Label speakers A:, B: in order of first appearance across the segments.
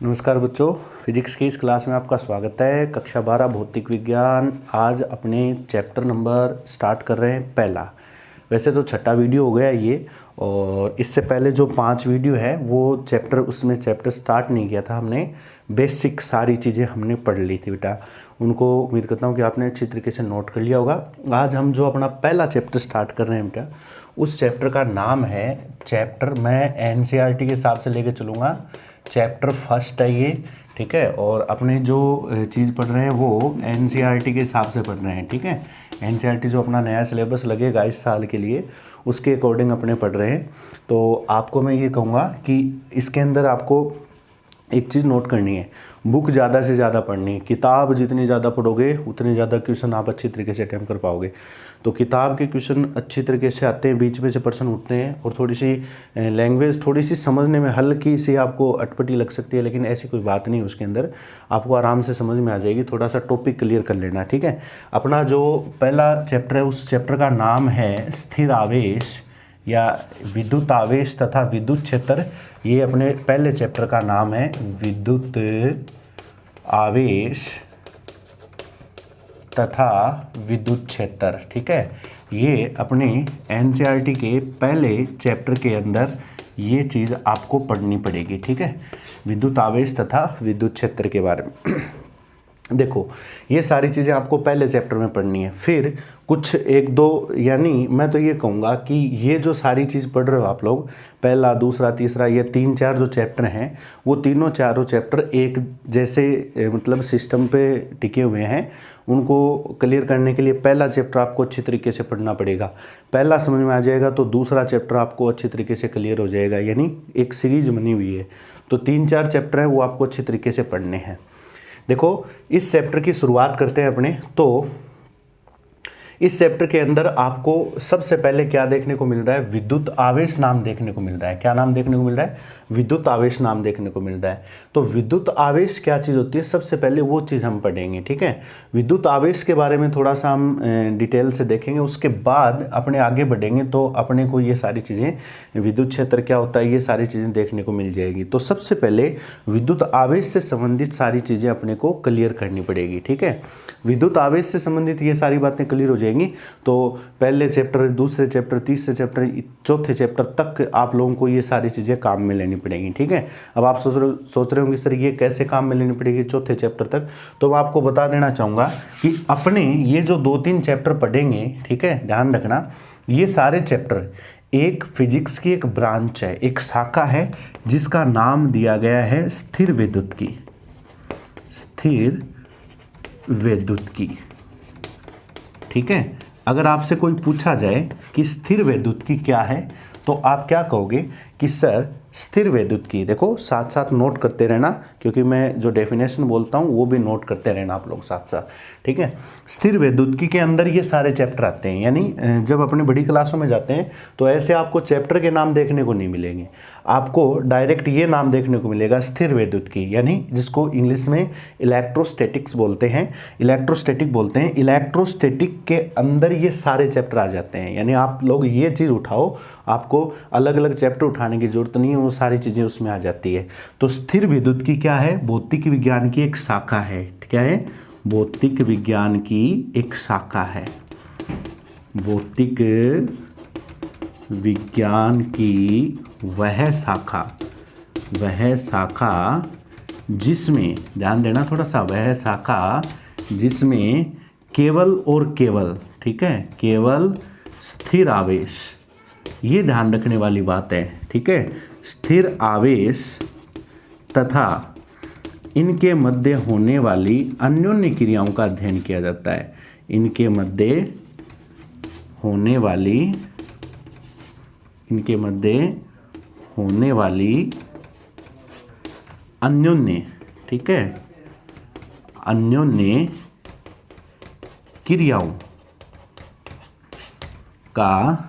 A: नमस्कार बच्चों, फिजिक्स की इस क्लास में आपका स्वागत है। कक्षा 12 भौतिक विज्ञान। आज अपने चैप्टर नंबर स्टार्ट कर रहे हैं पहला। वैसे तो छठा वीडियो हो गया ये, और इससे पहले जो 5 वीडियो है वो उसमें चैप्टर स्टार्ट नहीं किया था हमने। बेसिक सारी चीज़ें हमने पढ़ ली थी बेटा। उनको उम्मीद करता हूँ कि आपने अच्छी तरीके से नोट कर लिया होगा। आज हम जो अपना पहला चैप्टर स्टार्ट कर रहे हैं बेटा, उस चैप्टर का नाम है मैं एनसीईआरटी के हिसाब से लेके चलूँगा। चैप्टर फर्स्ट है ये, ठीक है। और अपने जो चीज़ पढ़ रहे हैं वो एनसीईआरटी के हिसाब से पढ़ रहे हैं, ठीक है। एनसीईआरटी जो अपना नया सिलेबस लगेगा इस साल के लिए, उसके अकॉर्डिंग अपने पढ़ रहे हैं। तो आपको मैं ये कहूँगा कि इसके अंदर आपको एक चीज़ नोट करनी है, बुक ज़्यादा से ज़्यादा पढ़नी है। किताब जितनी ज़्यादा पढ़ोगे उतने ज़्यादा क्वेश्चन आप अच्छी तरीके से अटैम्प्ट कर पाओगे। तो किताब के क्वेश्चन अच्छी तरीके से आते हैं, बीच में से प्रश्न उठते हैं, और थोड़ी सी लैंग्वेज थोड़ी सी समझने में हल्की सी आपको अटपटी लग सकती है, लेकिन ऐसी कोई बात नहीं, उसके अंदर आपको आराम से समझ में आ जाएगी। थोड़ा सा टॉपिक क्लियर कर लेना, ठीक है। अपना जो पहला चैप्टर है उस चैप्टर का नाम है स्थिर आवेश या विद्युत आवेश तथा विद्युत क्षेत्र। ये अपने पहले चैप्टर का नाम है विद्युत आवेश तथा विद्युत क्षेत्र, ठीक है। ये अपने एनसीईआरटी के पहले चैप्टर के अंदर ये चीज़ आपको पढ़नी पड़ेगी, ठीक है। विद्युत आवेश तथा विद्युत क्षेत्र के बारे में देखो, ये सारी चीज़ें आपको पहले चैप्टर में पढ़नी है। फिर कुछ एक दो, यानी मैं तो ये कहूँगा कि ये जो सारी चीज़ पढ़ रहे हो आप लोग, पहला दूसरा तीसरा, ये 3-4 जो चैप्टर हैं, वो तीनों चारों चैप्टर एक जैसे मतलब सिस्टम पे टिके हुए हैं। उनको क्लियर करने के लिए पहला चैप्टर आपको अच्छी तरीके से पढ़ना पड़ेगा। पहला समझ में आ जाएगा तो दूसरा चैप्टर आपको अच्छी तरीके से क्लियर हो जाएगा, यानी एक सीरीज बनी हुई है। तो 3-4 चैप्टर हैं वो आपको अच्छी तरीके से पढ़ने हैं। देखो, इस चैप्टर की शुरुआत करते हैं अपने। तो इस चैप्टर के अंदर आपको सबसे पहले क्या देखने को मिल रहा है? विद्युत आवेश नाम देखने को मिल रहा है। क्या नाम देखने को मिल रहा है? विद्युत आवेश नाम देखने को मिल रहा है। तो विद्युत आवेश क्या चीज़ होती है, सबसे पहले वो चीज़ हम पढ़ेंगे, ठीक है। विद्युत आवेश के बारे में थोड़ा सा हम डिटेल से देखेंगे, उसके बाद अपने आगे बढ़ेंगे तो अपने को ये सारी चीज़ें, विद्युत क्षेत्र क्या होता है, ये सारी चीज़ें देखने को मिल जाएगी। तो सबसे पहले विद्युत आवेश से संबंधित सारी चीज़ें अपने को क्लियर करनी पड़ेगी, ठीक है। विद्युत आवेश से संबंधित ये सारी बातें क्लियर हो जाएंगी तो पहले चैप्टर, दूसरे चैप्टर, तीसरे चैप्टर, चौथे चैप्टर तक आप लोगों को ये सारी चीज़ें काम में लेनी पड़ेंगी, ठीक है। अब आप सोच रहे होंगे सर ये कैसे काम में लेनी पड़ेगी चौथे चैप्टर तक, तो मैं आपको बता देना चाहूँगा कि अपने ये जो 2-3 चैप्टर पढ़ेंगे, ठीक है, ध्यान रखना, ये सारे चैप्टर एक फिजिक्स की एक ब्रांच है, एक शाखा है, जिसका नाम दिया गया है स्थिर विद्युत की। स्थिर विद्युत की, ठीक है। अगर आपसे कोई पूछा जाए कि स्थिर विद्युत की क्या है, तो आप क्या कहोगे कि सर स्थिर विद्युत की, देखो साथ साथ नोट करते रहना, क्योंकि मैं जो डेफिनेशन बोलता हूँ वो भी नोट करते रहना आप लोग साथ साथ, ठीक है। स्थिर विद्युत की के अंदर ये सारे चैप्टर आते हैं, यानी जब अपने बड़ी क्लासों में जाते हैं तो ऐसे आपको चैप्टर के नाम देखने को नहीं मिलेंगे, आपको डायरेक्ट ये नाम देखने को मिलेगा स्थिर विद्युत की, यानी जिसको इंग्लिश में इलेक्ट्रोस्टैटिक्स बोलते हैं, इलेक्ट्रोस्टैटिक बोलते हैं। इलेक्ट्रोस्टैटिक के अंदर ये सारे चैप्टर आ जाते हैं, यानी आप लोग ये चीज़ उठाओ, आपको अलग अलग चैप्टर उठाने की जरूरत नहीं है, वो सारी चीज़ें उसमें आ जाती है। तो स्थिर विद्युत की क्या है? भौतिक विज्ञान की एक शाखा है। क्या है? भौतिक विज्ञान की एक शाखा है। भौतिक विज्ञान की वह शाखा जिसमें, ध्यान देना थोड़ा सा, वह शाखा जिसमें केवल और केवल, ठीक है, केवल स्थिर आवेश, ये ध्यान रखने वाली बात है, ठीक है, स्थिर आवेश तथा इनके मध्य होने वाली अन्योन्य क्रियाओं का अध्ययन किया जाता है। इनके मध्य होने वाली अन्योन्य, ठीक है, अन्योन्य क्रियाओं का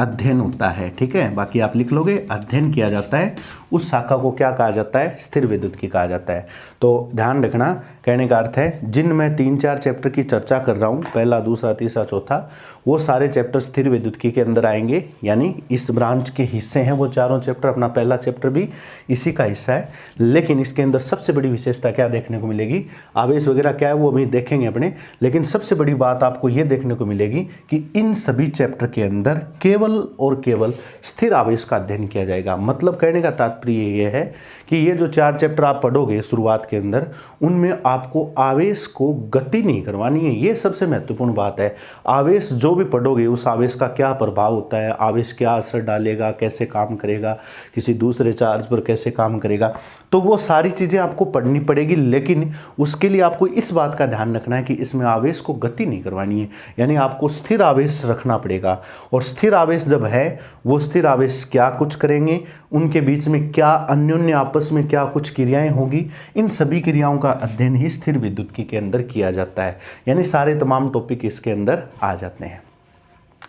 A: अध्ययन होता है, ठीक है। बाकी आप लिख लोगे, अध्ययन किया जाता है उस शाखा को क्या कहा जाता है, स्थिर विद्युत कहा जाता है। तो ध्यान रखना, कहने का अर्थ है जिन मैं 3-4 चैप्टर की चर्चा कर रहा हूँ, पहला, दूसरा, तीसरा, चौथा, वो सारे चैप्टर स्थिर विद्युत के अंदर आएंगे, यानी इस ब्रांच के हिस्से हैं वो चारों चैप्टर। अपना पहला चैप्टर भी इसी का हिस्सा है, लेकिन इसके अंदर सबसे बड़ी विशेषता क्या देखने को मिलेगी, आवेश वगैरह क्या है वो अभी देखेंगे अपने, लेकिन सबसे बड़ी बात आपको ये देखने को मिलेगी कि इन सभी चैप्टर के अंदर केवल और केवल स्थिर आवेश का अध्ययन किया जाएगा। मतलब कहने का तात्पर्य ये है कि ये जो 4 चैप्टर आप पढ़ोगे शुरुआत के अंदर, उनमें आपको आवेश को गति नहीं करवानी है। ये सबसे महत्वपूर्ण बात है। आवेश जो भी पढ़ोगे उस आवेश का क्या प्रभाव होता है, आवेश क्या असर डालेगा, कैसे काम करेगा, किसी दूसरे चार्ज पर कैसे काम करेगा, तो वो सारी चीज़ें आपको पढ़नी पड़ेगी। लेकिन उसके लिए आपको इस बात का ध्यान रखना है कि इसमें आवेश को गति नहीं करवानी है, यानी आपको स्थिर आवेश रखना पड़ेगा। और स्थिर आवेश जब है, वो स्थिर आवेश क्या कुछ करेंगे, उनके बीच में क्या अन्योन्य आपस में क्या कुछ क्रियाएं होगी, इन सभी क्रियाओं का अध्ययन ही स्थिर विद्युत के अंदर किया जाता है। यानी सारे तमाम टॉपिक इसके अंदर आ जाते हैं।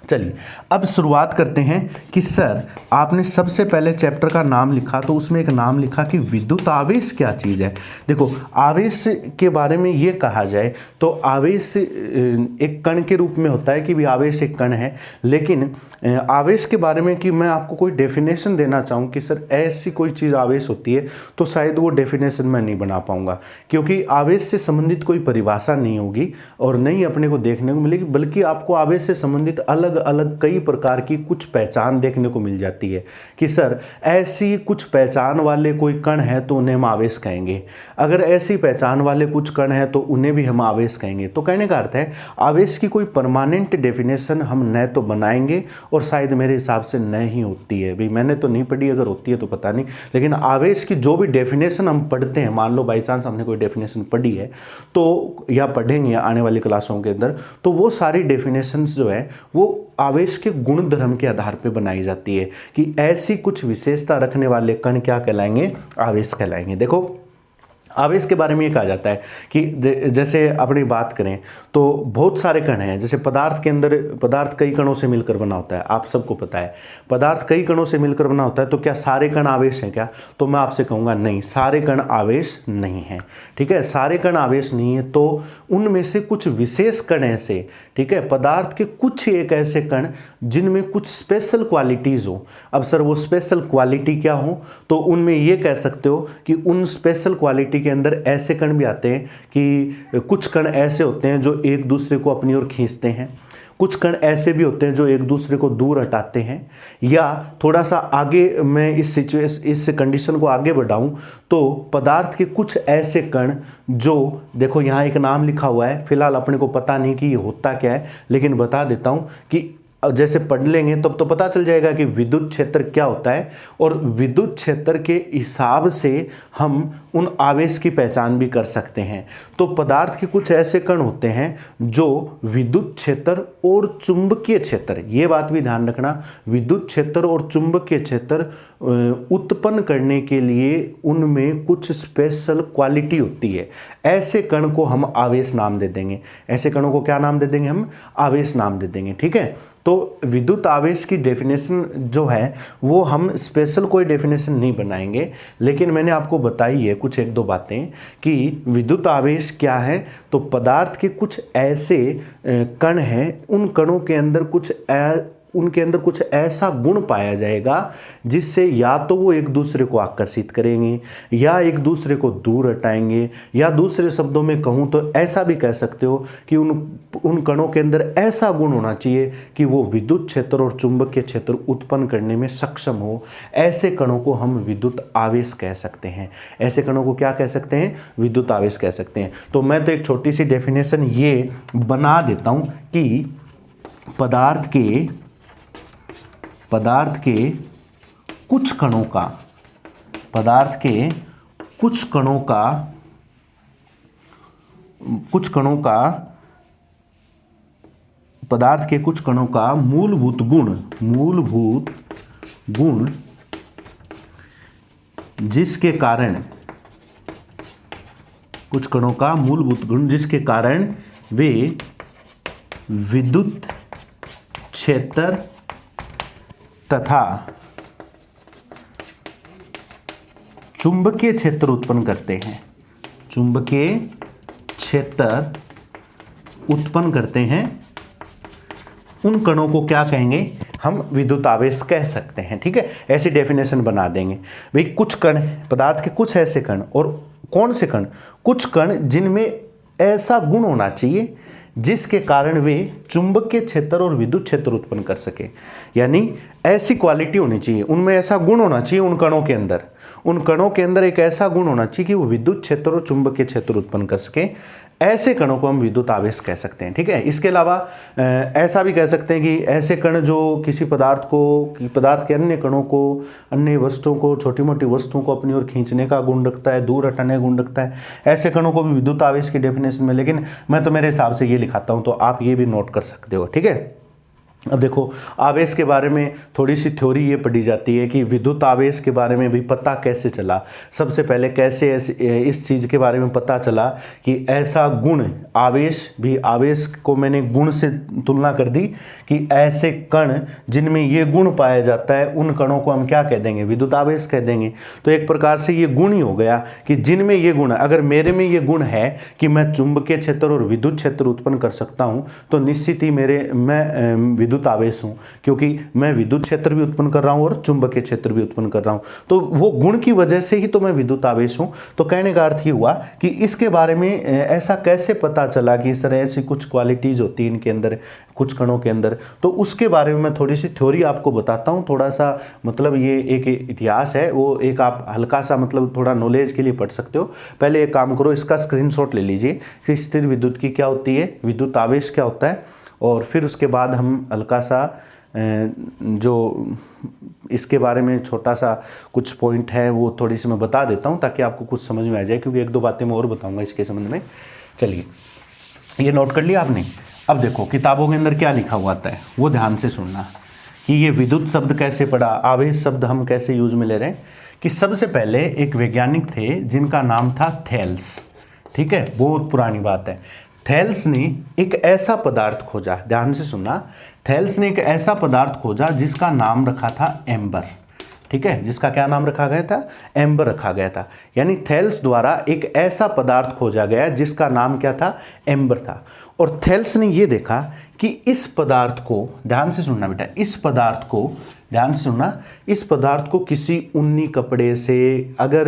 A: चलिए अब शुरुआत करते हैं कि सर आपने सबसे पहले चैप्टर का नाम लिखा, तो उसमें एक नाम लिखा कि विद्युत आवेश क्या चीज़ है। देखो, आवेश के बारे में ये कहा जाए तो आवेश एक कण के रूप में होता है कि भी आवेश एक कण है, लेकिन आवेश के बारे में कि मैं आपको कोई डेफिनेशन देना चाहूँ कि सर ऐसी कोई चीज़ आवेश होती है, तो शायद वो डेफिनेशन मैं नहीं बना पाऊँगा, क्योंकि आवेश से संबंधित कोई परिभाषा नहीं होगी और नहीं अपने को देखने को मिलेगी, बल्कि आपको आवेश से संबंधित अलग अलग कई प्रकार की कुछ पहचान देखने को मिल जाती है कि सर ऐसी कुछ पहचान वाले कोई कण है तो उन्हें हम आवेश कहेंगे, अगर ऐसी पहचान वाले कुछ कण है तो उन्हें भी हम आवेश कहेंगे। तो कहने का अर्थ है आवेश की कोई परमानेंट डेफिनेशन हम न तो बनाएंगे और शायद मेरे हिसाब से न ही होती है, भाई मैंने तो नहीं पढ़ी, अगर होती है तो पता नहीं, लेकिन आवेश की जो भी डेफिनेशन हम पढ़ते हैं, मान लो बाई चांस हमने कोई डेफिनेशन पढ़ी है तो या पढ़ेंगे आने वाली क्लासों के अंदर, तो वो सारी डेफिनेशंस जो है वो आवेश के गुण धर्म के आधार पर बनाई जाती है कि ऐसी कुछ विशेषता रखने वाले कण क्या कहलाएंगे, आवेश कहलाएंगे। देखो, आवेश के बारे में ये कहा जाता है कि जैसे अपनी बात करें तो बहुत सारे कण हैं। जैसे पदार्थ के अंदर, पदार्थ कई कणों से मिलकर बना होता है, आप सबको पता है पदार्थ कई कणों से मिलकर बना होता है, तो क्या सारे कण आवेश हैं क्या? तो मैं आपसे कहूँगा नहीं, सारे कण आवेश नहीं हैं, ठीक है, सारे कण आवेश नहीं है। तो उनमें से कुछ विशेष कण ऐसे, ठीक है, पदार्थ के कुछ एक ऐसे कण जिनमें कुछ स्पेशल क्वालिटीज़ हो। अब सर वो स्पेशल क्वालिटी क्या हो, तो उनमें ये कह सकते हो कि उन स्पेशल क्वालिटी के अंदर ऐसे कण भी आते हैं कि कुछ कण ऐसे होते हैं जो एक दूसरे को अपनी ओर खींचते हैं, कुछ कण ऐसे भी होते हैं जो एक दूसरे को दूर हटाते हैं। या थोड़ा सा आगे मैं इस कंडीशन को आगे बढ़ाऊं तो पदार्थ के कुछ ऐसे कण जो, देखो यहाँ एक नाम लिखा हुआ है, फिलहाल अपने को पता नहीं कि ये होता क्या है, लेकिन बता देता हूं कि जैसे पढ़ लेंगे तब तो पता चल जाएगा कि विद्युत क्षेत्र क्या होता है, और विद्युत क्षेत्र के हिसाब से हम उन आवेश की पहचान भी कर सकते हैं। तो पदार्थ के कुछ ऐसे कण होते हैं जो विद्युत क्षेत्र और चुंबकीय क्षेत्र, ये बात भी ध्यान रखना, विद्युत क्षेत्र और चुंबकीय क्षेत्र उत्पन्न करने के लिए उनमें कुछ स्पेशल क्वालिटी होती है। ऐसे कण को हम आवेश नाम दे देंगे, ऐसे कणों को क्या नाम दे देंगे, हम आवेश नाम दे देंगे, ठीक है। तो विद्युत आवेश की डेफिनेशन जो है वो हम स्पेशल कोई डेफिनेशन नहीं बनाएंगे, लेकिन मैंने आपको बताई है कुछ एक दो बातें कि विद्युत आवेश क्या है। तो पदार्थ के कुछ ऐसे कण हैं, उन कणों के अंदर उनके अंदर कुछ ऐसा गुण पाया जाएगा जिससे या तो वो एक दूसरे को आकर्षित करेंगे या एक दूसरे को दूर हटाएंगे, या दूसरे शब्दों में कहूँ तो ऐसा भी कह सकते हो कि उन कणों के अंदर ऐसा गुण होना चाहिए कि वो विद्युत क्षेत्र और चुंबकीय क्षेत्र उत्पन्न करने में सक्षम हो। ऐसे कणों को हम विद्युत आवेश कह सकते हैं। ऐसे कणों को क्या कह सकते हैं, विद्युत आवेश कह सकते हैं। तो मैं तो एक छोटी सी डेफिनेशन ये बना देता हूँ कि पदार्थ के कुछ कणों का मूलभूत गुण जिसके कारण वे विद्युत क्षेत्र तथा चुंबकीय क्षेत्र उत्पन्न करते हैं, चुंबकीय क्षेत्र उत्पन्न करते हैं, उन कणों को क्या कहेंगे, हम विद्युत आवेश कह सकते हैं। ठीक है, ऐसी डेफिनेशन बना देंगे भाई। कुछ कण, पदार्थ के कुछ ऐसे कण, और कौन से कण, कुछ कण जिनमें ऐसा गुण होना चाहिए जिसके कारण वे चुंबकीय क्षेत्र और विद्युत क्षेत्र उत्पन्न कर सके, यानी ऐसी क्वालिटी होनी चाहिए, उनमें ऐसा गुण होना चाहिए, उन कणों के अंदर, उन कणों के अंदर एक ऐसा गुण होना चाहिए कि वो विद्युत क्षेत्र और चुंबकीय क्षेत्र उत्पन्न कर सके। ऐसे कणों को हम विद्युत आवेश कह सकते हैं। ठीक है, इसके अलावा ऐसा भी कह सकते हैं कि ऐसे कण जो किसी पदार्थ को, पदार्थ के अन्य कणों को, अन्य वस्तुओं को, छोटी मोटी वस्तुओं को अपनी ओर खींचने का गुण रखता है, दूर हटाने का गुण रखता है, ऐसे कणों को भी विद्युत आवेश की डेफिनेशन में, लेकिन मैं तो मेरे हिसाब से ये लिखाता हूँ, तो आप ये भी नोट कर सकते हो। ठीक है, अब देखो आवेश के बारे में थोड़ी सी थ्योरी ये पढ़ी जाती है कि विद्युत आवेश के बारे में भी पता कैसे चला। सबसे पहले कैसे इस चीज़ के बारे में पता चला कि ऐसा गुण, आवेश भी, आवेश को मैंने गुण से तुलना कर दी कि ऐसे कण जिनमें ये गुण पाया जाता है, उन कणों को हम क्या कह देंगे, विद्युत आवेश कह देंगे। तो एक प्रकार से ये गुण ही हो गया कि जिनमें ये गुण, अगर मेरे में ये गुण है कि मैं चुंबकीय क्षेत्र और विद्युत क्षेत्र उत्पन्न कर सकता हूँ, तो निश्चित ही मैं विद्युत आवेश हूं, क्योंकि मैं विद्युत क्षेत्र भी उत्पन्न कर रहा हूं और चुंबकीय क्षेत्र भी उत्पन्न कर रहा हूं, तो वो गुण की वजह से ही तो मैं विद्युत आवेश हूं। तो कहने का अर्थ ये हुआ कि इसके बारे में ऐसा कैसे पता चला कि इस तरह ऐसी कुछ क्वालिटीज होती हैं इनके अंदर, कुछ कणों के अंदर, तो उसके बारे में मैं थोड़ी सी थ्योरी आपको बताता हूं। थोड़ा सा मतलब ये एक इतिहास है, वो एक आप हल्का सा मतलब थोड़ा नॉलेज के लिए पढ़ सकते हो। पहले एक काम करो, इसका स्क्रीनशॉट ले लीजिए कि स्थिर विद्युत की क्या होती है, विद्युत आवेश क्या होता है, और फिर उसके बाद हम हल्का सा जो इसके बारे में छोटा सा कुछ पॉइंट है वो थोड़ी सी मैं बता देता हूँ ताकि आपको कुछ समझ में आ जाए, क्योंकि एक दो बातें मैं और बताऊँगा इसके संबंध में। चलिए, ये नोट कर लिया आपने। अब देखो किताबों के अंदर क्या लिखा हुआ आता है वो ध्यान से सुनना कि ये विद्युत शब्द कैसे पड़ा, आवेश शब्द हम कैसे यूज में ले रहे हैं। कि सबसे पहले एक वैज्ञानिक थे जिनका नाम था थेल्स। ठीक है, बहुत पुरानी बात है। थेल्स ने एक ऐसा पदार्थ खोजा, ध्यान से सुनना, थेल्स ने एक ऐसा पदार्थ खोजा जिसका नाम रखा था एम्बर। ठीक है, जिसका क्या नाम रखा गया था, एम्बर रखा गया था। यानी थेल्स द्वारा एक ऐसा पदार्थ खोजा गया जिसका नाम क्या था, एम्बर था। और थेल्स ने यह देखा कि इस पदार्थ को, ध्यान से सुनना बेटा, इस पदार्थ को ध्यान से सुनना, इस पदार्थ को किसी ऊनी कपड़े से अगर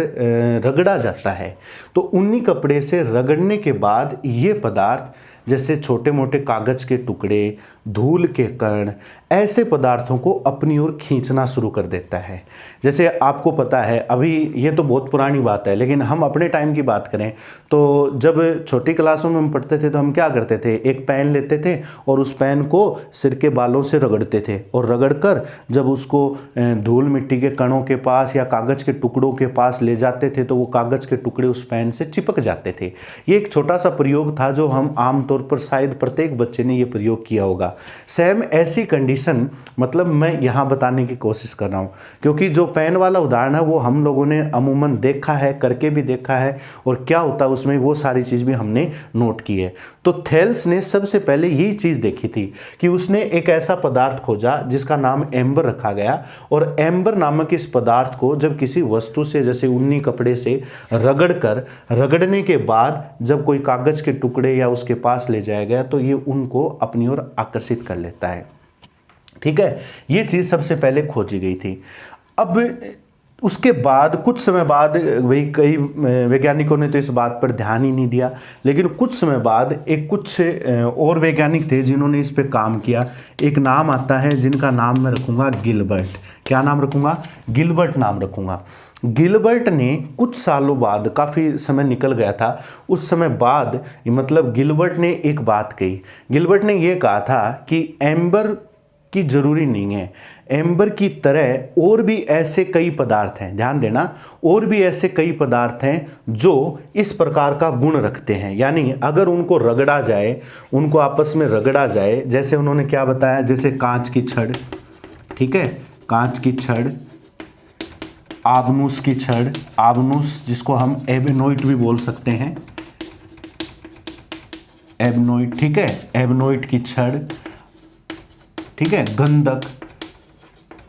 A: रगड़ा जाता है तो ऊनी कपड़े से रगड़ने के बाद ये पदार्थ, जैसे छोटे मोटे कागज के टुकड़े, धूल के कण, ऐसे पदार्थों को अपनी ओर खींचना शुरू कर देता है। जैसे आपको पता है, अभी ये तो बहुत पुरानी बात है, लेकिन हम अपने टाइम की बात करें तो जब छोटी क्लासों में हम पढ़ते थे तो हम क्या करते थे, एक पेन लेते थे और उस पेन को सिर के बालों से रगड़ते थे, और रगड़कर जब उसको धूल मिट्टी के कणों के पास या कागज के टुकड़ों के पास ले जाते थे तो वो कागज के टुकड़े उस पेन से चिपक जाते थे। ये एक छोटा सा प्रयोग था जो हम आमतौर पर शायद प्रत्येक बच्चे ने ये प्रयोग किया होगा। सेम ऐसी कंडीशन मतलब मैं यहाँ बताने की कोशिश कर रहा हूँ, क्योंकि जो पेन वाला उदाहरण है वो हम लोगों ने अमूमन देखा है, करके भी देखा है, और क्या होता है उसमें वो सारी चीज़ भी हमने नोट की है। तो थेल्स ने सबसे पहले यही चीज़ देखी थी कि उसने एक ऐसा पदार्थ खोजा जिसका नाम एम्बर रखा गया, और एम्बर नामक इस पदार्थ को जब किसी वस्तु से, जैसे ऊनी कपड़े से रगड़ने के बाद जब कोई कागज के टुकड़े या उसके पास ले जाया गया तो ये उनको अपनी ओर आकर्षित कर लेता है। ठीक है, ये चीज़ सबसे पहले खोजी गई थी। अब उसके बाद कुछ समय बाद वही कई वैज्ञानिकों ने तो इस बात पर ध्यान ही नहीं दिया, लेकिन कुछ समय बाद एक कुछ और वैज्ञानिक थे जिन्होंने इस पर काम किया। एक नाम आता है जिनका नाम मैं रखूँगा गिलबर्ट। क्या नाम रखूँगा, गिलबर्ट नाम रखूँगा। गिलबर्ट ने कुछ सालों बाद, काफ़ी समय निकल गया था, उस समय बाद मतलब गिलबर्ट ने एक बात कही। गिलबर्ट ने यह कहा था कि एम्बर की जरूरी नहीं है, एम्बर की तरह और भी ऐसे कई पदार्थ हैं, ध्यान देना, और भी ऐसे कई पदार्थ हैं जो इस प्रकार का गुण रखते हैं। यानी अगर उनको रगड़ा जाए, उनको आपस में रगड़ा जाए, जैसे उन्होंने क्या बताया, जैसे कांच की छड़, ठीक है, कांच की छड़, आबनूस की छड़, आबनूस जिसको हम एबेनोइट भी बोल सकते हैं, एबनोइट, ठीक है, एबनोइट की छड़, ठीक है, गंधक,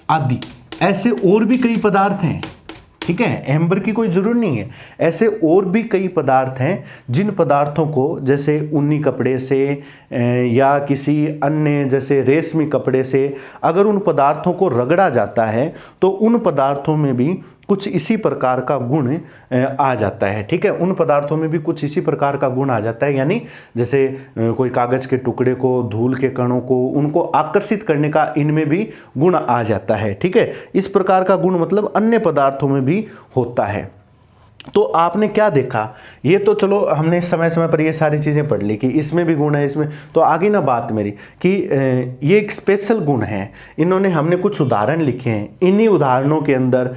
A: आदि ऐसे और भी कई पदार्थ हैं, ठीक है, एम्बर की कोई जरूरत नहीं है, ऐसे और भी कई पदार्थ हैं जिन पदार्थों को जैसे ऊनी कपड़े से या किसी अन्य जैसे रेशमी कपड़े से अगर उन पदार्थों को रगड़ा जाता है तो उन पदार्थों में भी कुछ इसी प्रकार का गुण आ जाता है, ठीक है, उन पदार्थों में भी कुछ इसी प्रकार का गुण आ जाता है, यानी जैसे कोई कागज के टुकड़े को, धूल के कणों को, उनको आकर्षित करने का इनमें भी गुण आ जाता है, ठीक है, इस प्रकार का गुण मतलब अन्य पदार्थों में भी होता है। तो आपने क्या देखा, ये तो चलो हमने समय समय पर ये सारी चीज़ें पढ़ ली कि इसमें भी गुण है, इसमें तो आगे ना बात मेरी कि ये एक स्पेशल गुण है। इन्होंने हमने कुछ उदाहरण लिखे हैं, इन्हीं उदाहरणों के अंदर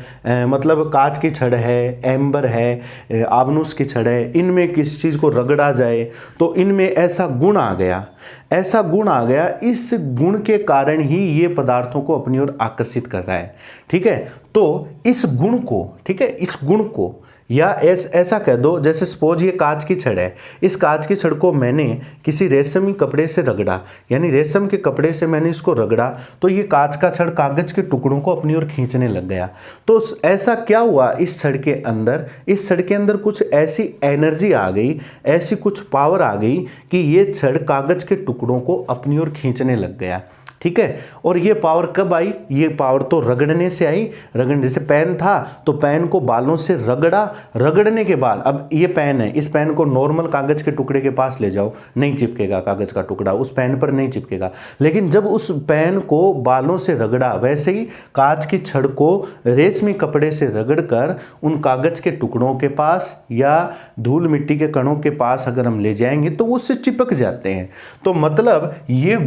A: मतलब कांच की छड़ है, एम्बर है, आबनूस की छड़ है, इनमें किस चीज़ को रगड़ा जाए तो इनमें ऐसा गुण आ गया, ऐसा गुण आ गया, इस गुण के कारण ही ये पदार्थों को अपनी ओर आकर्षित कर रहा है, ठीक है। तो इस गुण को, ठीक है, इस गुण को या ऐसा कह दो जैसे सपोज ये कांच की छड़ है, इस कांच की छड़ को मैंने किसी रेशमी कपड़े से रगड़ा, यानी रेशम के कपड़े से मैंने इसको रगड़ा तो ये कांच का छड़ कागज के टुकड़ों को अपनी ओर खींचने लग गया। तो ऐसा क्या हुआ, इस छड़ के अंदर, इस छड़ के अंदर कुछ ऐसी एनर्जी आ गई, ऐसी कुछ पावर आ गई कि ये छड़ कागज के टुकड़ों को अपनी ओर खींचने लग गया, ठीक है। और ये पावर कब आई, ये पावर तो रगड़ने से आई, रगड़ने, जैसे पेन था तो पेन को बालों से रगड़ा, रगड़ने के बाद अब ये पेन है, इस पेन को नॉर्मल कागज के टुकड़े के पास ले जाओ, नहीं चिपकेगा कागज का टुकड़ा, उस पेन पर नहीं चिपकेगा। लेकिन जब उस पेन को बालों से रगड़ा, वैसे ही कांच की छड़ को रेशमी कपड़े से रगड़कर उन कागज के टुकड़ों के पास या धूल मिट्टी के कणों के पास अगर हम ले जाएंगे तो वो उससे चिपक जाते हैं। तो मतलब ये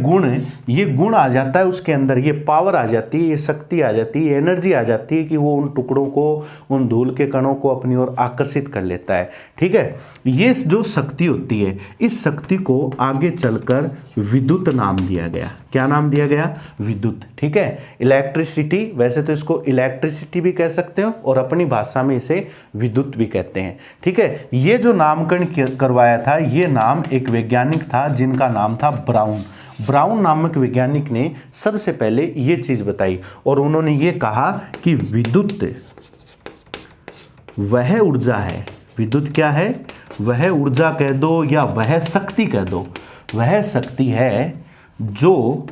A: गुण आ जाता है उसके अंदर, ये पावर आ जाती है, ये शक्ति आ जाती है, एनर्जी आ जाती है कि वो उन टुकड़ों को, उन धूल के कणों को अपनी ओर आकर्षित कर लेता है, ठीक है। ये जो शक्ति होती है, इस शक्ति को आगे चलकर विद्युत नाम दिया गया। क्या नाम दिया गया, विद्युत, ठीक है। इलेक्ट्रिसिटी, वैसे तो इसको इलेक्ट्रिसिटी भी कह सकते हो और अपनी भाषा में इसे विद्युत भी कहते हैं, ठीक है। ये जो नामकरण करवाया था, ये नाम एक वैज्ञानिक था जिनका नाम था ब्राउन नामक वैज्ञानिक ने सबसे पहले ये चीज बताई और उन्होंने ये कहा कि विद्युत वह ऊर्जा है, विद्युत क्या है, वह ऊर्जा कह दो या वह शक्ति कह दो, वह शक्ति है जो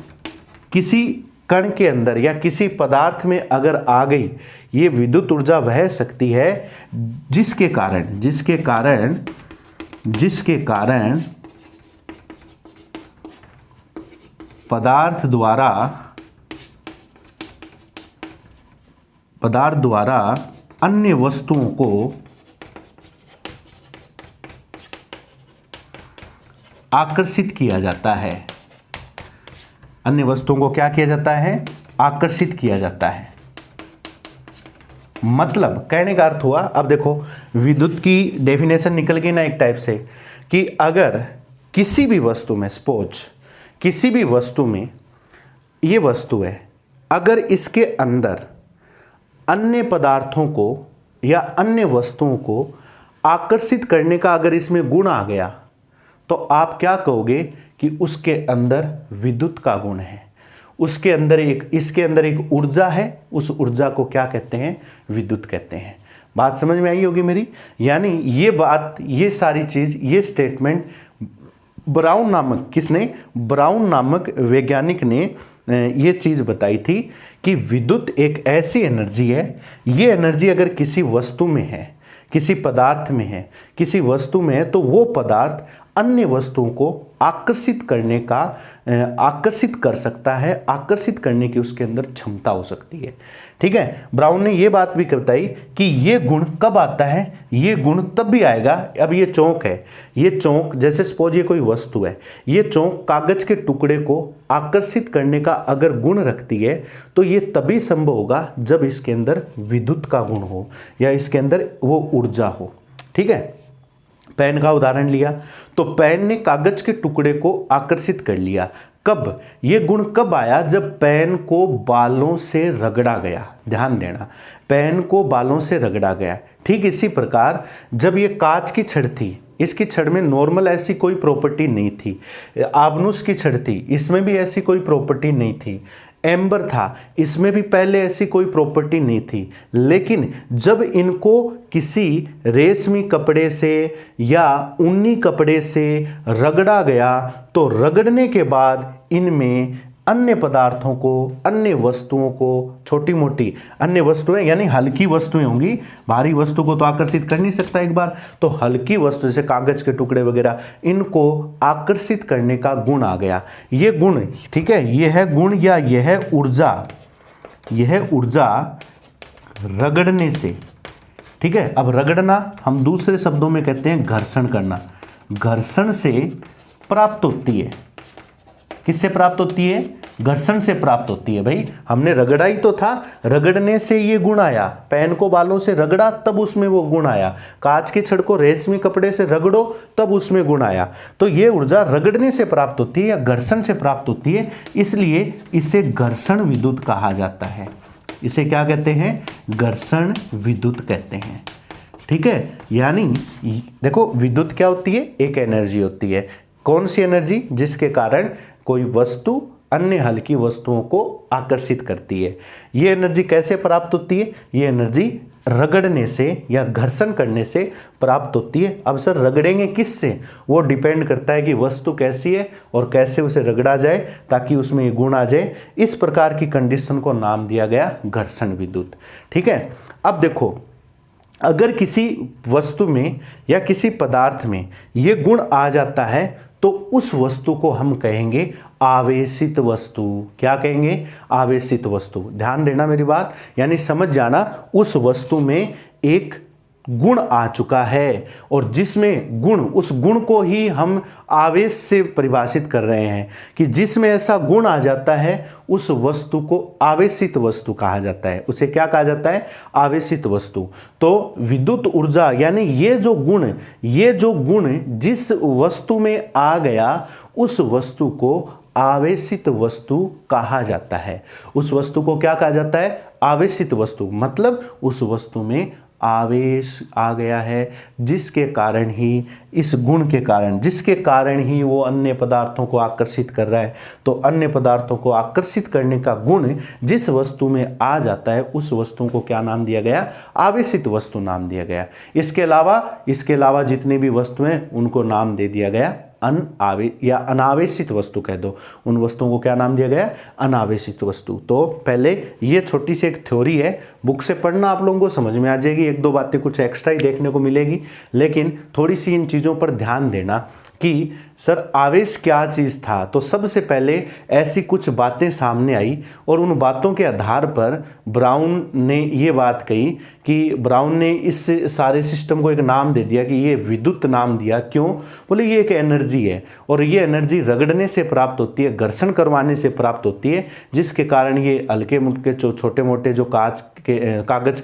A: किसी कण के अंदर या किसी पदार्थ में अगर आ गई, ये विद्युत ऊर्जा वह शक्ति है जिसके कारण पदार्थ द्वारा अन्य वस्तुओं को आकर्षित किया जाता है। अन्य वस्तुओं को क्या किया जाता है, आकर्षित किया जाता है। मतलब कहने का अर्थ हुआ, अब देखो विद्युत की डेफिनेशन निकल गई ना एक टाइप से, कि अगर किसी भी वस्तु में, सपोज किसी भी वस्तु में, ये वस्तु है, अगर इसके अंदर अन्य पदार्थों को या अन्य वस्तुओं को आकर्षित करने का अगर इसमें गुण आ गया तो आप क्या कहोगे कि उसके अंदर विद्युत का गुण है, उसके अंदर इसके अंदर एक ऊर्जा है, उस ऊर्जा को क्या कहते हैं, विद्युत कहते हैं। बात समझ में आई होगी मेरी। यानी ये बात, ये सारी चीज, ये स्टेटमेंट ब्राउन नामक वैज्ञानिक ने ये चीज़ बताई थी कि विद्युत एक ऐसी एनर्जी है, ये एनर्जी अगर किसी वस्तु में है, किसी पदार्थ में है, किसी वस्तु में है, तो वो पदार्थ अन्य वस्तुओं को आकर्षित कर सकता है, आकर्षित करने की उसके अंदर क्षमता हो सकती है, ठीक है। ब्राउन ने ये बात भी बताई कि ये गुण कब आता है, ये गुण तब भी आएगा, अब ये चौंक है, ये चौंक, जैसे सपोज ये कोई वस्तु है, ये चौंक कागज के टुकड़े को आकर्षित करने का अगर गुण रखती है तो ये तभी संभव होगा जब इसके अंदर विद्युत का गुण हो या इसके अंदर वो ऊर्जा हो, ठीक है। पेन का उदाहरण लिया तो पेन ने कागज के टुकड़े को आकर्षित कर लिया, कब, ये गुण कब आया, जब पेन को बालों से रगड़ा गया। ध्यान देना, पेन को बालों से रगड़ा गया। ठीक इसी प्रकार जब ये कांच की छड़ थी, इसकी छड़ में नॉर्मल ऐसी कोई प्रॉपर्टी नहीं थी, आबनूस की छड़ थी, इसमें भी ऐसी कोई प्रॉपर्टी नहीं थी, एम्बर था, इसमें भी पहले ऐसी कोई प्रॉपर्टी नहीं थी, लेकिन जब इनको किसी रेशमी कपड़े से या ऊनी कपड़े से रगड़ा गया तो रगड़ने के बाद इनमें अन्य पदार्थों को, अन्य वस्तुओं को, छोटी मोटी अन्य वस्तुएं यानी हल्की वस्तुएं होंगी, भारी वस्तु को तो आकर्षित कर नहीं सकता एक बार, तो हल्की वस्तु जैसे कागज के टुकड़े वगैरह, इनको आकर्षित करने का गुण आ गया। ये गुण, ठीक है, ये है गुण या यह है ऊर्जा, यह ऊर्जा रगड़ने से, ठीक है। अब रगड़ना हम दूसरे शब्दों में कहते हैं घर्षण करना, घर्षण से प्राप्त होती है। किससे प्राप्त होती है? घर्षण से प्राप्त होती है। भाई हमने रगड़ा ही तो था, रगड़ने से ये गुण आया, पेन को बालों से रगड़ा तब उसमें वो गुण आया, कांच के छड़ को रेशमी कपड़े से रगड़ो तब उसमें गुण आया। तो ये ऊर्जा रगड़ने से प्राप्त होती है या घर्षण से प्राप्त होती है, इसलिए इसे घर्षण विद्युत कहा जाता है। इसे क्या कहते हैं? घर्षण विद्युत कहते हैं, ठीक है। यानी देखो विद्युत क्या होती है? एक एनर्जी होती है। कौन सी एनर्जी? जिसके कारण कोई वस्तु अन्य हल्की वस्तुओं को आकर्षित करती है। ये एनर्जी कैसे प्राप्त होती है? ये एनर्जी रगड़ने से या घर्षण करने से प्राप्त होती है। अब सर रगड़ेंगे किससे? वो डिपेंड करता है कि वस्तु कैसी है और कैसे उसे रगड़ा जाए ताकि उसमें ये गुण आ जाए। इस प्रकार की कंडीशन को नाम दिया गया घर्षण विद्युत, ठीक है। अब देखो, अगर किसी वस्तु में या किसी पदार्थ में ये गुण आ जाता है तो उस वस्तु को हम कहेंगे आवेशित वस्तु। क्या कहेंगे? आवेशित वस्तु। ध्यान देना मेरी बात, यानी समझ जाना, उस वस्तु में एक गुण आ चुका है और जिसमें गुण, उस गुण को ही हम आवेश से परिभाषित कर रहे हैं कि जिसमें ऐसा गुण आ जाता है उस वस्तु को आवेशित वस्तु कहा जाता है। उसे क्या कहा जाता है? आवेशित वस्तु। तो विद्युत ऊर्जा यानी ये जो गुण जिस वस्तु में आ गया उस वस्तु को आवेशित वस्तु कहा जाता है। उस वस्तु को क्या कहा जाता है? आवेशित वस्तु। मतलब उस वस्तु में आवेश आ गया है जिसके कारण ही, इस गुण के कारण, जिसके कारण ही वो अन्य पदार्थों को आकर्षित कर रहा है। तो अन्य पदार्थों को आकर्षित करने का गुण जिस वस्तु में आ जाता है उस वस्तु को क्या नाम दिया गया? आवेशित वस्तु नाम दिया गया। इसके अलावा जितनी भी वस्तुएं उनको नाम दे दिया गया या अनावेशित वस्तु कह दो। उन वस्तुओं को क्या नाम दिया गया? अनावेशित वस्तु। तो पहले ये छोटी सी एक थ्योरी है, बुक से पढ़ना आप लोगों को समझ में आ जाएगी, एक दो बातें कुछ एक्स्ट्रा ही देखने को मिलेगी, लेकिन थोड़ी सी इन चीज़ों पर ध्यान देना कि सर आवेश क्या चीज़ था। तो सबसे पहले ऐसी कुछ बातें सामने आई और उन बातों के आधार पर ब्राउन ने ये बात कही कि ब्राउन ने इस सारे सिस्टम को एक नाम दे दिया कि ये विद्युत नाम दिया। क्यों? बोले ये एक एनर्जी है और ये एनर्जी रगड़ने से प्राप्त होती है, घर्षण करवाने से प्राप्त होती है, जिसके कारण ये हल्के मुल्के जो छोटे मोटे जो कागज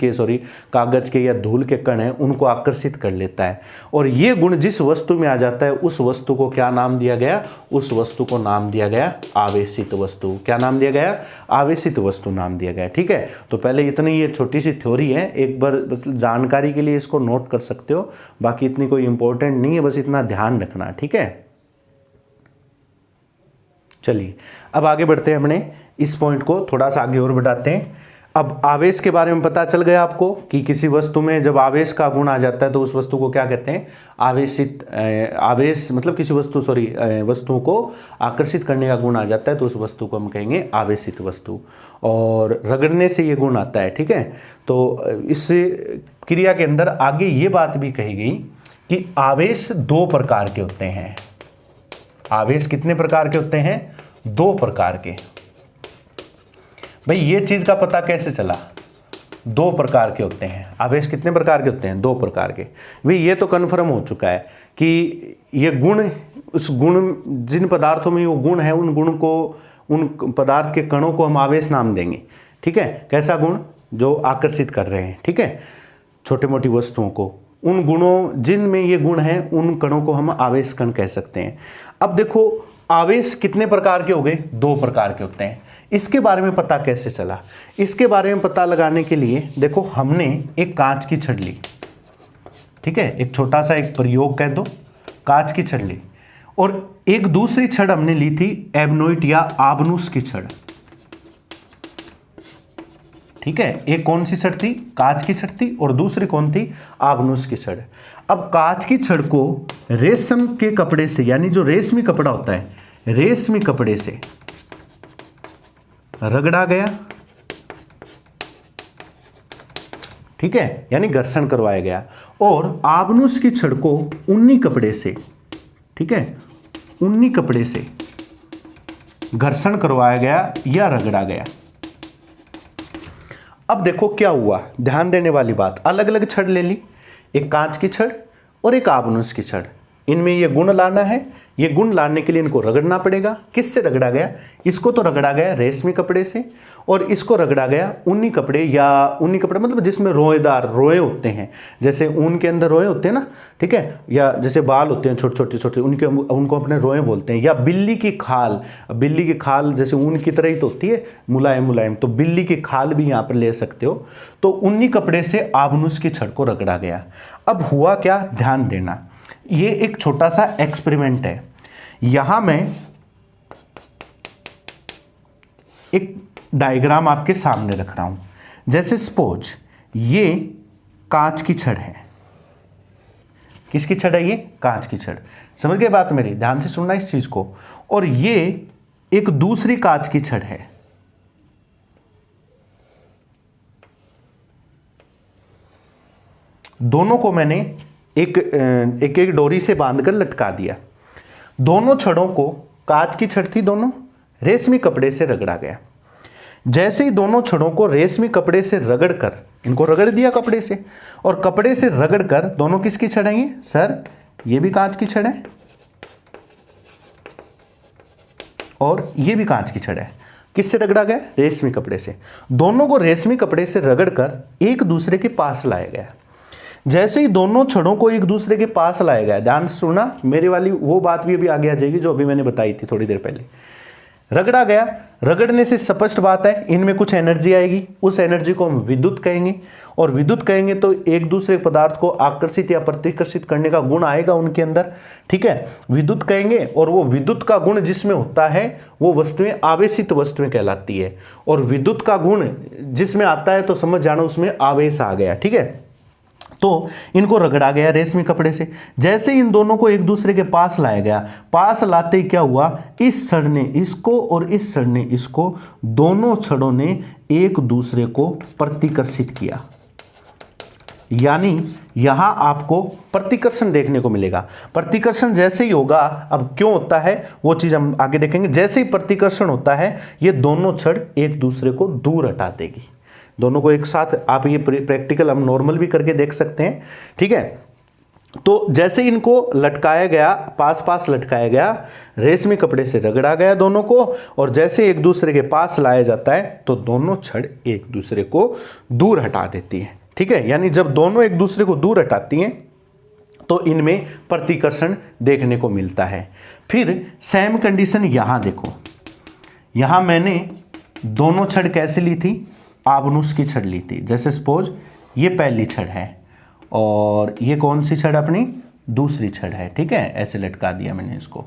A: के या धूल के कण हैं उनको आकर्षित कर लेता है। और ये गुण जिस वस्तु में आ जाता है उस वस्तु को क्या नाम दिया गया? उस वस्तु को नाम दिया गया आवेशित वस्तु। क्या नाम दिया गया? आवेशित वस्तु नाम दिया गया, ठीक है। तो पहले इतनी ये छोटी सी थ्योरी है, एक बार जानकारी के लिए इसको नोट कर सकते हो, बाकी इतनी कोई इंपॉर्टेंट नहीं है, बस इतना ध्यान रखना, ठीक है। चलिए अब आगे बढ़ते हैं, हमने इस पॉइंट को थोड़ा सा आगे और बढ़ाते हैं। अब आवेश के बारे में पता चल गया आपको कि किसी वस्तु में जब आवेश का गुण आ जाता है तो उस वस्तु को क्या कहते हैं? आवेश मतलब किसी वस्तुओं को आकर्षित करने का गुण आ जाता है तो उस वस्तु को हम कहेंगे आवेशित वस्तु। और रगड़ने से ये गुण आता है, ठीक है। तो इस क्रिया के अंदर आगे ये बात भी कही गई कि आवेश दो प्रकार के होते हैं। आवेश कितने प्रकार के होते हैं? दो प्रकार के। भाई ये चीज का पता कैसे चला? दो प्रकार के होते हैं आवेश। कितने प्रकार के होते हैं? दो प्रकार के। भाई ये तो कन्फर्म हो चुका है कि ये गुण, उस गुण जिन पदार्थों में वो गुण है उन गुण को, उन पदार्थ के कणों को हम आवेश नाम देंगे, ठीक है। कैसा गुण? जो आकर्षित कर रहे हैं, ठीक है, छोटे मोटी वस्तुओं को, उन गुणों जिनमें ये गुण है उन कणों को हम आवेश कण कह सकते हैं। अब देखो आवेश कितने प्रकार के हो गए? दो प्रकार के होते हैं। इसके बारे में पता कैसे चला? इसके बारे में पता लगाने के लिए देखो हमने एक कांच की छड़ ली, ठीक है, एक छोटा सा एक प्रयोग कह दो, कांच की छड़ ली, और एक दूसरी छड़ हमने ली थी एबनोइट या आबनूस की छड़, ठीक है। एक कौन सी छड़ थी? कांच की छड़ थी, और दूसरी कौन थी? आबनूस की छड़। अब कांच की छड़ को रेशम के कपड़े से, यानी जो रेशमी कपड़ा होता है, रेशमी कपड़े से रगड़ा गया, ठीक है, यानी घर्षण करवाया गया। और आबनूस की छड़ को ऊनी कपड़े से, ठीक है, ऊनी कपड़े से घर्षण करवाया गया या रगड़ा गया। अब देखो क्या हुआ, ध्यान देने वाली बात, अलग अलग छड़ ले ली, एक कांच की छड़ और एक आबनूस की छड़। इनमें ये गुण लाना है, ये गुण लाने के लिए इनको रगड़ना पड़ेगा। किससे रगड़ा गया? इसको तो रगड़ा गया रेशमी कपड़े से, और इसको रगड़ा गया ऊनी कपड़े, या ऊनी कपड़े मतलब जिसमें रोएदार रोए होते हैं, जैसे ऊन के अंदर रोए होते हैं ना, ठीक है, या जैसे बाल होते हैं छोटे छोटे छोटे, उनको अपने रोए बोलते हैं। या बिल्ली की खाल, बिल्ली की खाल जैसे ऊन की तरह ही तो होती है, मुलायम मुलायम, तो बिल्ली की खाल भी यहाँ पर ले सकते हो। तो ऊनी कपड़े से आबनूस की छड़ को रगड़ा गया। अब हुआ क्या, ध्यान देना, ये एक छोटा सा एक्सपेरिमेंट है। यहां मैं एक डायग्राम आपके सामने रख रहा हूं। जैसे सपोज ये कांच की छड़ है। किसकी छड़ है? ये कांच की छड़। समझ गए बात मेरी? ध्यान से सुनना इस चीज को। और ये एक दूसरी कांच की छड़ है। दोनों को मैंने एक एक डोरी से बांधकर लटका दिया। दोनों छड़ों को, कांच की छड़ थी दोनों, रेशमी कपड़े से रगड़ा गया। जैसे ही दोनों छड़ों को रेशमी कपड़े से रगड़कर, इनको रगड़ दिया कपड़े से, और कपड़े से रगड़कर, दोनों किसकी छड़ है ये? सर ये भी कांच की छड़ है और ये भी कांच की छड़ है। किससे रगड़ा गया? रेशमी कपड़े से। दोनों को रेशमी कपड़े से रगड़कर एक दूसरे के पास लाया गया। जैसे ही दोनों छड़ों को एक दूसरे के पास लाया गया, ध्यान से सुनना, मेरी वाली वो बात भी अभी आगे आ जाएगी जो अभी मैंने बताई थी थोड़ी देर पहले। रगड़ा गया, रगड़ने से स्पष्ट बात है इनमें कुछ एनर्जी आएगी, उस एनर्जी को हम विद्युत कहेंगे, और विद्युत कहेंगे तो एक दूसरे पदार्थ को आकर्षित या प्रतिकर्षित करने का गुण आएगा उनके अंदर, ठीक है, विद्युत कहेंगे। और वो विद्युत का गुण जिसमें होता है वो वस्तुएं आवेशित वस्तुएं कहलाती है, और विद्युत का गुण जिसमें आता है तो समझ जाना उसमें आवेश आ गया, ठीक है। तो इनको रगड़ा गया रेशमी कपड़े से। जैसे इन दोनों को एक दूसरे के पास लाया गया, पास लाते ही क्या हुआ, इस छड़ ने इसको और इस छड़ ने इसको, दोनों छड़ों ने एक दूसरे को प्रतिकर्षित किया। यानी यहां आपको प्रतिकर्षण देखने को मिलेगा। प्रतिकर्षण जैसे ही होगा, अब क्यों होता है वो चीज हम आगे देखेंगे। जैसे ही प्रतिकर्षण होता है ये दोनों छड़ एक दूसरे को दूर हटा देगी, दोनों को एक साथ। आप ये प्रैक्टिकल हम नॉर्मल भी करके देख सकते हैं, ठीक है। तो जैसे इनको लटकाया गया, पास पास लटकाया गया, रेशमी कपड़े से रगड़ा गया दोनों को, और जैसे एक दूसरे के पास लाया जाता है तो दोनों छड़ एक दूसरे को दूर हटा देती है, ठीक है। यानी जब दोनों एक दूसरे को दूर हटाती हैं तो इनमें प्रतिकर्षण देखने को मिलता है। फिर सेम कंडीशन यहां देखो, यहां मैंने दोनों छड़ कैसे ली थी? आबनूस की छड़ ली थी। जैसे सपोज ये पहली छड़ है और ये कौन सी छड़? अपनी दूसरी छड़ है, ठीक है, ऐसे लटका दिया मैंने इसको,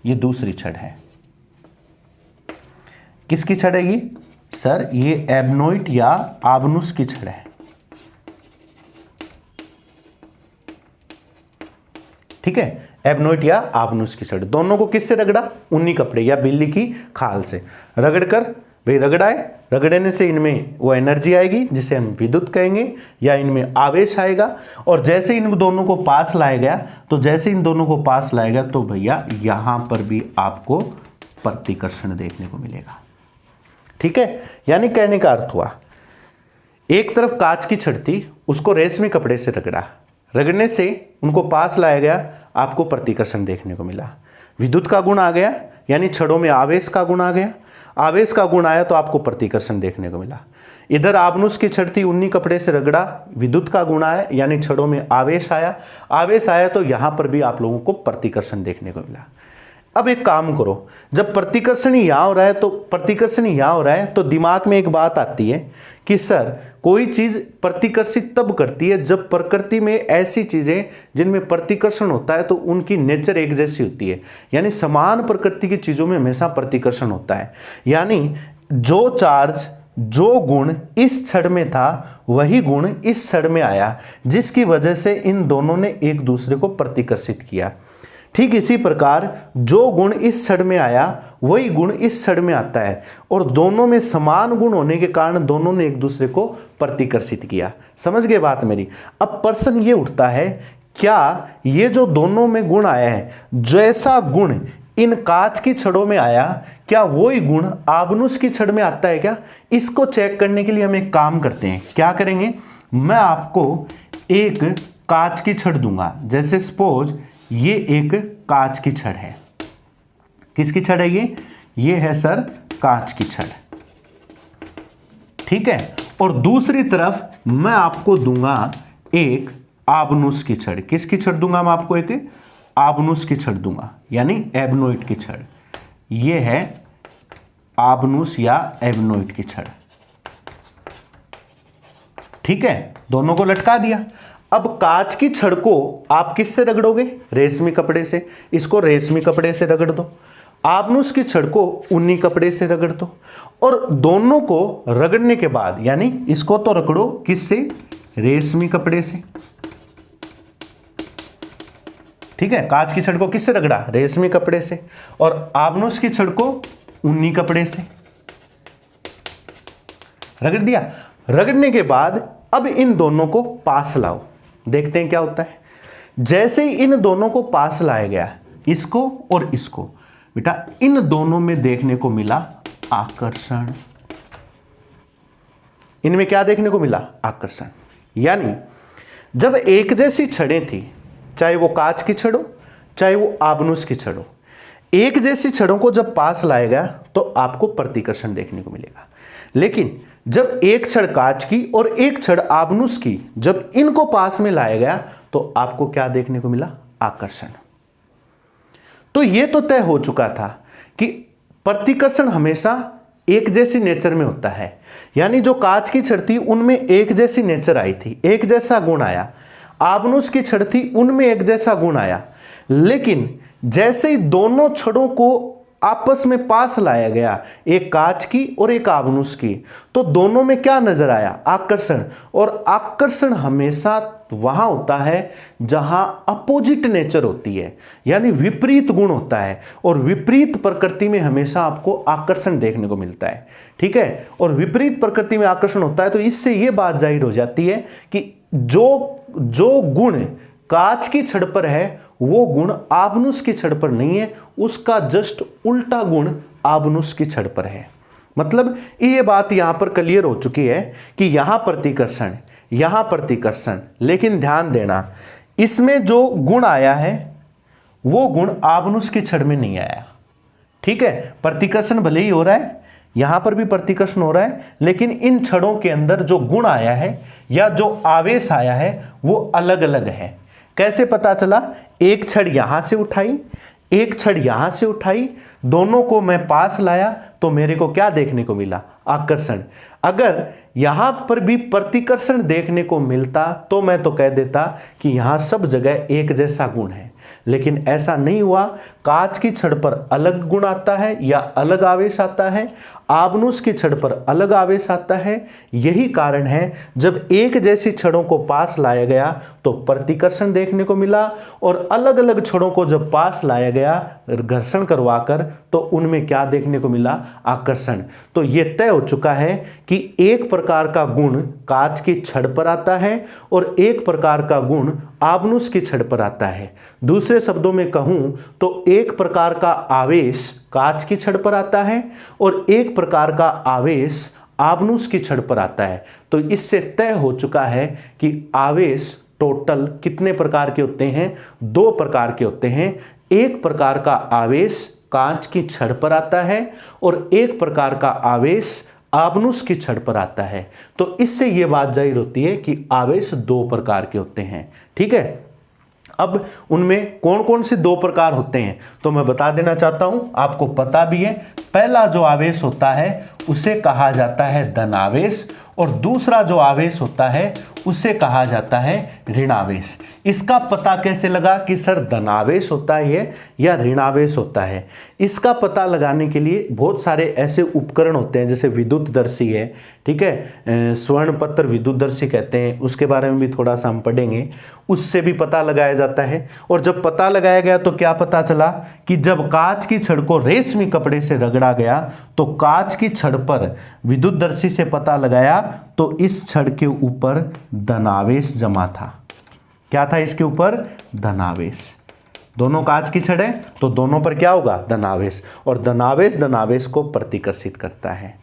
A: ये दूसरी छड़ है। किसकी छड़ है ये? सर ये एबनोइट या आबनूस की छड़ है, ठीक है, एबनोइट या आबनूस की छड़। दोनों को किससे रगड़ा? ऊनी कपड़े या बिल्ली की खाल से रगड़कर, भाई रगड़ाए, रगड़ने से इनमें वो एनर्जी आएगी जिसे हम विद्युत कहेंगे, या इनमें आवेश आएगा। और जैसे इन दोनों को पास लाया गया, तो जैसे इन दोनों को पास लाया गया तो भैया यहां पर भी आपको प्रतिकर्षण देखने को मिलेगा, ठीक है। यानी कहने का अर्थ हुआ, एक तरफ कांच की छड़ थी, उसको रेशमी कपड़े से रगड़ा, रगड़ने से उनको पास लाया गया, आपको प्रतिकर्षण देखने को मिला। विद्युत का गुण आ गया, यानी छड़ों में आवेश का गुण आ गया, आवेश का गुण आया तो आपको प्रतिकर्षण देखने को मिला। इधर आबनूस की छड़ थी, ऊनी कपड़े से रगड़ा, विद्युत का गुण आया, यानी छड़ों में आवेश आया, आवेश आया तो यहां पर भी आप लोगों को प्रतिकर्षण देखने को मिला। अब एक काम करो, जब प्रतिकर्षण यहां हो रहा है तो प्रतिकर्षण यहां हो रहा है तो दिमाग में एक बात आती है कि सर कोई चीज प्रतिकर्षित तब करती है जब प्रकृति में ऐसी चीजें जिनमें प्रतिकर्षण होता है तो उनकी नेचर एक जैसी होती है, यानी समान प्रकृति की चीजों में हमेशा प्रतिकर्षण होता है। यानी जो चार्ज जो गुण इस छड़ में था वही गुण इस छड़ में आया, जिसकी वजह से इन दोनों ने एक दूसरे को प्रतिकर्षित किया। ठीक इसी प्रकार जो गुण इस छड़ में आया वही गुण इस छड़ में आता है, और दोनों में समान गुण होने के कारण दोनों ने एक दूसरे को प्रतिकर्षित किया। समझ गए बात मेरी? अब प्रश्न ये उठता है, क्या ये जो दोनों में गुण आया है, जैसा गुण इन कांच की छड़ों में आया, क्या वही गुण आबनूस की छड़ में आता है क्या? इसको चेक करने के लिए हम एक काम करते हैं। क्या करेंगे? मैं आपको एक कांच की छड़ दूंगा। जैसे सपोज ये एक कांच की छड़ है। किसकी छड़ है ये है सर कांच की छड़। ठीक है। और दूसरी तरफ मैं आपको दूंगा एक आबनूस की छड़। किसकी छड़ दूंगा? मैं आपको एक आबनूस की छड़ दूंगा, यानी एबनोइड की छड़। ये है आबनूस या एबनोइड की छड़। ठीक है, दोनों को लटका दिया। अब कांच की छड़ को आप किससे रगड़ोगे? रेशमी कपड़े से। इसको रेशमी कपड़े से रगड़ दो। आबनूस की छड़ को ऊनी कपड़े से रगड़ दो। और दोनों को रगड़ने के बाद, यानी इसको तो रगड़ो किससे? रेशमी कपड़े से। ठीक है, कांच की छड़ को किससे रगड़ा? रेशमी कपड़े से। और आबनूस की छड़ को ऊनी कपड़े से रगड़ दिया। रगड़ने के बाद अब इन दोनों को पास लाओ, देखते हैं क्या होता है। जैसे ही इन दोनों को पास लाया गया, इसको और इसको, बेटा इन दोनों में देखने को मिला आकर्षण। इनमें क्या देखने को मिला? आकर्षण। यानी जब एक जैसी छड़ें थी, चाहे वो कांच की छड़ हो चाहे वो आबनूस की छड़ हो, एक जैसी छड़ों को जब पास लाया गया तो आपको प्रतिकर्षण देखने को मिलेगा। लेकिन जब एक छड़ कांच की और एक छड़ आबनूस की, जब इनको पास में लाया गया तो आपको क्या देखने को मिला? आकर्षण। तो यह तो तय हो चुका था कि प्रतिकर्षण हमेशा एक जैसी नेचर में होता है। यानी जो कांच की छड़ थी उनमें एक जैसी नेचर आई थी, एक जैसा गुण आया। आबनूस की छड़ थी उनमें एक जैसा गुण आया। लेकिन जैसे ही दोनों छड़ों को आपस में पास लाया गया, एक कांच की और एक आबनूस की, तो दोनों में क्या नजर आया? आकर्षण। और आकर्षण हमेशा वहां होता है जहां अपोजिट नेचर होती है, यानी विपरीत गुण होता है। और विपरीत प्रकृति में हमेशा आपको आकर्षण देखने को मिलता है। ठीक है, और विपरीत प्रकृति में आकर्षण होता है तो इससे यह बात जाहिर हो जाती है कि जो गुण कांच की छड़ पर है वो गुण आबनूस की छड़ पर नहीं है, उसका जस्ट उल्टा गुण आबनूस की छड़ पर है। मतलब ये बात यहां पर क्लियर हो चुकी है कि यहां प्रतिकर्षण, यहां प्रतिकर्षण। लेकिन ध्यान देना, इसमें जो गुण आया है वो गुण आबनूस की छड़ में नहीं आया। ठीक है, प्रतिकर्षण भले ही हो रहा है, यहां पर भी प्रतिकर्षण हो रहा है, लेकिन इन छड़ों के अंदर जो गुण आया है या जो आवेश आया है वो अलग अलग है। कैसे पता चला? एक छड़ यहां से उठाई, एक छड़ यहां से उठाई, दोनों को मैं पास लाया तो मेरे को क्या देखने को मिला? आकर्षण। अगर यहां पर भी प्रतिकर्षण देखने को मिलता तो मैं तो कह देता कि यहां सब जगह एक जैसा गुण है, लेकिन ऐसा नहीं हुआ। कांच की छड़ पर अलग गुण आता है या अलग आवेश आता है, आबनूस की छड़ पर अलग आवेश आता है। यही कारण है जब एक जैसी छड़ों को पास लाया गया तो प्रतिकर्षण देखने को मिला, और अलग अलग छड़ों को जब पास लाया गया घर्षण करवाकर तो उनमें क्या देखने को मिला? आकर्षण। तो यह तय हो चुका है कि एक प्रकार का गुण कांच की छड़ पर आता है और एक प्रकार का गुण आबनूस की छड़ पर आता है। दूसरे शब्दों में कहूं तो एक प्रकार का आवेश कांच की छड़ पर आता है और एक प्रकार का आवेश आबनूस की छड़ पर आता है। तो इससे तय हो चुका है कि आवेश टोटल कितने प्रकार के होते हैं? 2 प्रकार के होते हैं। एक प्रकार का आवेश कांच की छड़ पर आता है और एक प्रकार का आवेश आबनूस की छड़ पर आता है। तो इससे यह बात जाहिर होती है कि आवेश 2 प्रकार के होते हैं। ठीक है, अब उनमें कौन कौन से 2 प्रकार होते हैं तो मैं बता देना चाहता हूं, आपको पता भी है। पहला जो आवेश होता है उसे कहा जाता है धनावेश, और दूसरा जो आवेश होता है उसे कहा जाता है ऋणावेश। इसका पता कैसे लगा कि सर धनावेश होता है या ऋणावेश होता है? इसका पता लगाने के लिए बहुत सारे ऐसे उपकरण होते हैं, जैसे विद्युतदर्शी है, ठीक है, स्वर्णपत्र विद्युतदर्शी कहते हैं, उसके बारे में भी थोड़ा सा हम पढ़ेंगे। उससे भी पता लगाया जाता है। और जब पता लगाया गया तो क्या पता चला कि जब कांच की छड़ को रेशमी कपड़े से रगड़ा गया तो कांच की छड़ पर विद्युतदर्शी से पता लगाया तो इस छड़ के ऊपर धनावेश जमा था। क्या था इसके ऊपर? धनावेश। दोनों कांच की छड़ है तो दोनों पर क्या होगा? धनावेश। और धनावेश को प्रतिकर्षित करता है।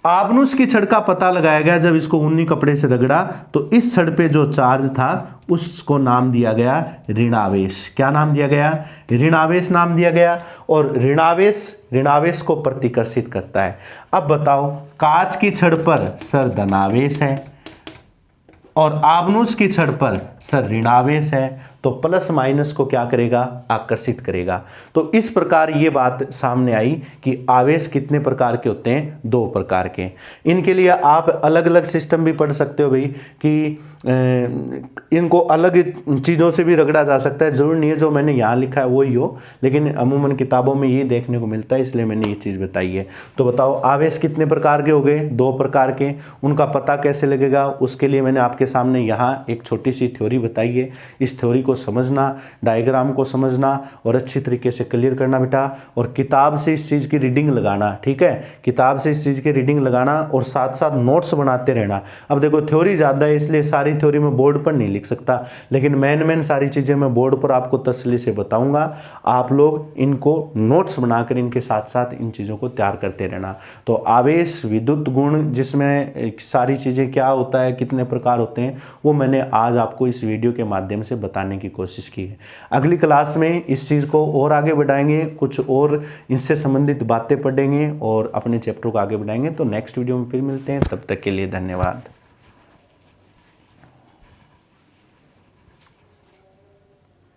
A: आपनुस की छड़ का पता लगाया गया जब इसको ऊनी कपड़े से रगड़ा तो इस छड़ पे जो चार्ज था उसको नाम दिया गया ऋणावेश। क्या नाम दिया गया? ऋणावेश नाम दिया गया। और ऋणावेश को प्रतिकर्षित करता है। अब बताओ, कांच की छड़ पर सर धनावेश है और आपनुस की छड़ पर सर ऋणावेश है, तो प्लस माइनस को क्या करेगा? आकर्षित करेगा। तो इस प्रकार ये बात सामने आई कि आवेश कितने प्रकार के होते हैं? 2 प्रकार के। इनके लिए आप अलग अलग सिस्टम भी पढ़ सकते हो भाई कि इनको अलग चीज़ों से भी रगड़ा जा सकता है। जरूर नहीं है जो मैंने यहाँ लिखा है वही हो, लेकिन अमूमन किताबों में ये देखने को मिलता है, इसलिए मैंने ये चीज़ बताई है। तो बताओ, आवेश कितने प्रकार के हो गए? 2 प्रकार के। उनका पता कैसे लगेगा? उसके लिए मैंने आपके सामने यहाँ एक छोटी सी थ्योरी बताई है। इस थ्योरी को समझना, डायग्राम को समझना और अच्छी तरीके से क्लियर करना बेटा। और किताब से इस चीज़ की रीडिंग लगाना, ठीक है? किताब से इस चीज़ की रीडिंग लगाना और साथ साथ नोट्स बनाते रहना। अब देखो, थ्योरी ज़्यादा है इसलिए सारी थ्योरी में बोर्ड पर नहीं लिख सकता, लेकिन मेन सारी चीज़ें मैं बोर्ड पर आपको तसल्ली से बताऊंगा। आप लोग इनको नोट्स बनाकर इनके साथ साथ इन चीज़ों को तैयार करते रहना। तो आवेश, विद्युत गुण, जिसमें सारी चीज़ें क्या होता है, कितने प्रकार होते हैं, वो मैंने आज आपको इस वीडियो के माध्यम से बताने की कोशिश की है। अगली क्लास में इस चीज़ को और आगे बढ़ाएंगे, कुछ और इससे संबंधित बातें पढ़ेंगे और अपने चैप्टर को आगे बढ़ाएंगे। तो नेक्स्ट वीडियो में फिर मिलते हैं, तब तक के लिए धन्यवाद।